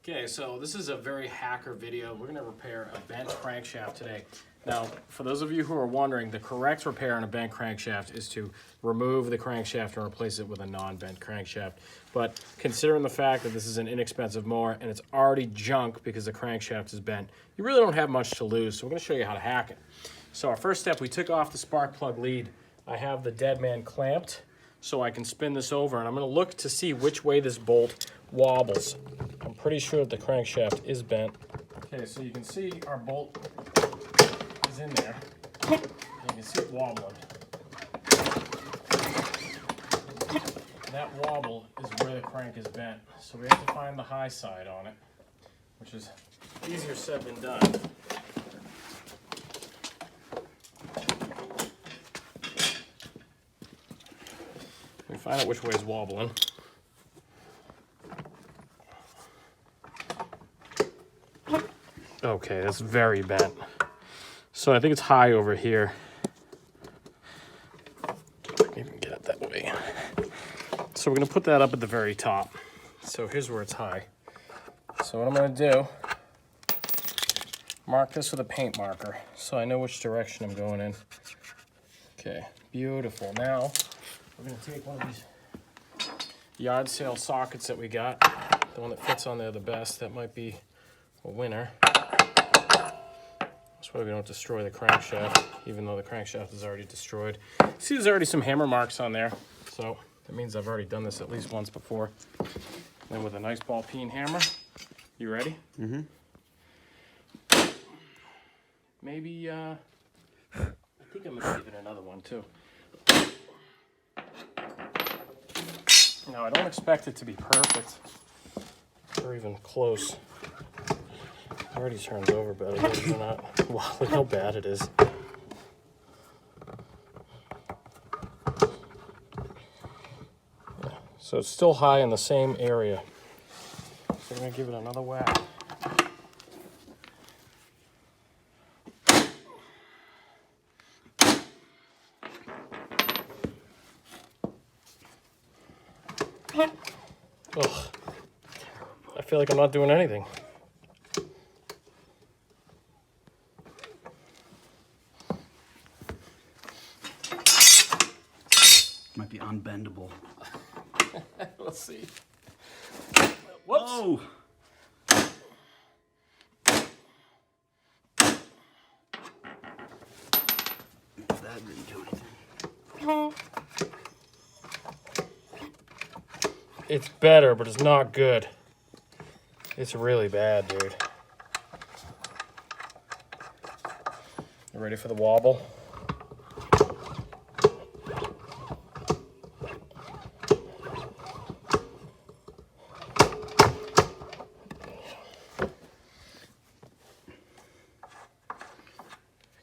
Okay, so this is a very hacker video. We're going to repair a bent crankshaft today. Now, for those of you who are wondering, the correct repair on a bent crankshaft is to remove the crankshaft and replace it with a non-bent crankshaft. But considering the fact that this is an inexpensive mower and it's already junk because the crankshaft is bent, you really don't have much to lose. So we're going to show you how to hack it. So our first step, we took off the spark plug lead. I have the dead man clamped so I can spin this over, and I'm going to look to see which way this bolt wobbles. I'm pretty sure that the crankshaft is bent. Okay, so you can see our bolt is in there. You can see it wobbling. That wobble is where the crank is bent. So we have to find the high side on it, which is easier said than done. We find out which way is wobbling. Okay, that's very bent. So I think it's high over here. Even get it that way. So we're gonna put that up at the very top. So here's where it's high. So what I'm gonna do, mark this with a paint marker so I know which direction I'm going in. Okay, beautiful. Now we're gonna take one of these yard sale sockets that we got, the one that fits on there the best. That might be a winner. That's why we don't destroy the crankshaft, even though the crankshaft is already destroyed. See, there's already some hammer marks on there, so that means I've already done this at least once before. And with a nice ball peen hammer, you ready? Mm-hmm. Maybe, I think I'm gonna give it another one too. Now, I don't expect it to be perfect or even close. It already turns over better, believe it or not. Wow, look how bad it is. Yeah, so it's still high in the same area. So we're gonna give it another whack. Ugh. I feel like I'm not doing anything. Might be unbendable. Let's see. Whoops. Oh! That didn't do anything. It's better, but it's not good. It's really bad, dude. You ready for the wobble?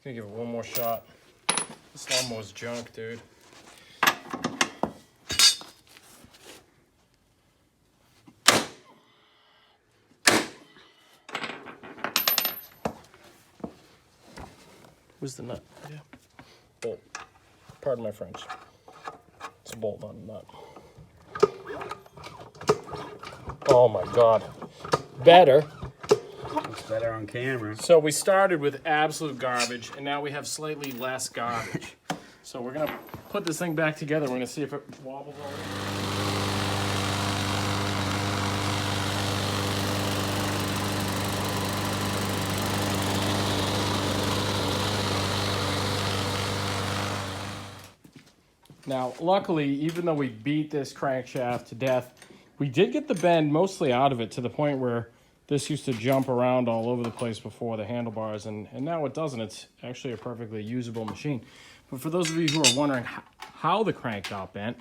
Gonna give it one more shot. This lawnmower's junk, dude. Where's the nut? Yeah. Bolt. Pardon my French. It's a bolt, not a nut. Oh my God. Better. It's better on camera. So we started with absolute garbage, and now we have slightly less garbage. So we're gonna put this thing back together. We're gonna see if it wobbles already. Now, luckily, even though we beat this crankshaft to death, we did get the bend mostly out of it to the point where this used to jump around all over the place before the handlebars, and now it doesn't. It's actually a perfectly usable machine. But for those of you who are wondering how the crank got bent,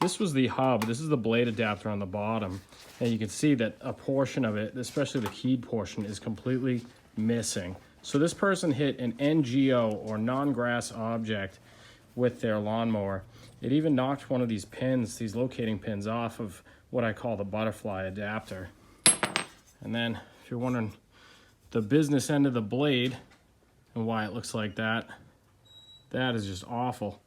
this was the hub. This is the blade adapter on the bottom. And you can see that a portion of it, especially the keyed portion, is completely missing. So this person hit an NGO, or non-grass object, with their lawnmower. It even knocked one of these pins, these locating pins, off of what I call the butterfly adapter. And then, if you're wondering the business end of the blade and why it looks like that, that is just awful.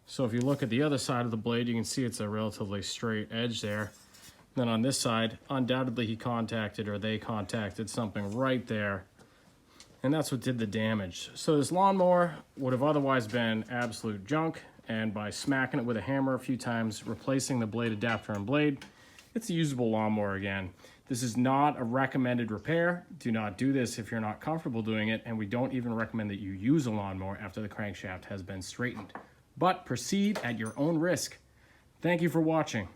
So if you look at the other side of the blade, you can see it's a relatively straight edge there. Then on this side, undoubtedly he contacted, or they contacted something right there. And that's what did the damage. So this lawnmower would have otherwise been absolute junk, and by smacking it with a hammer a few times, replacing the blade adapter and blade, it's a usable lawnmower again. This is not a recommended repair. Do not do this if you're not comfortable doing it, and we don't even recommend that you use a lawnmower after the crankshaft has been straightened. But proceed at your own risk. Thank you for watching.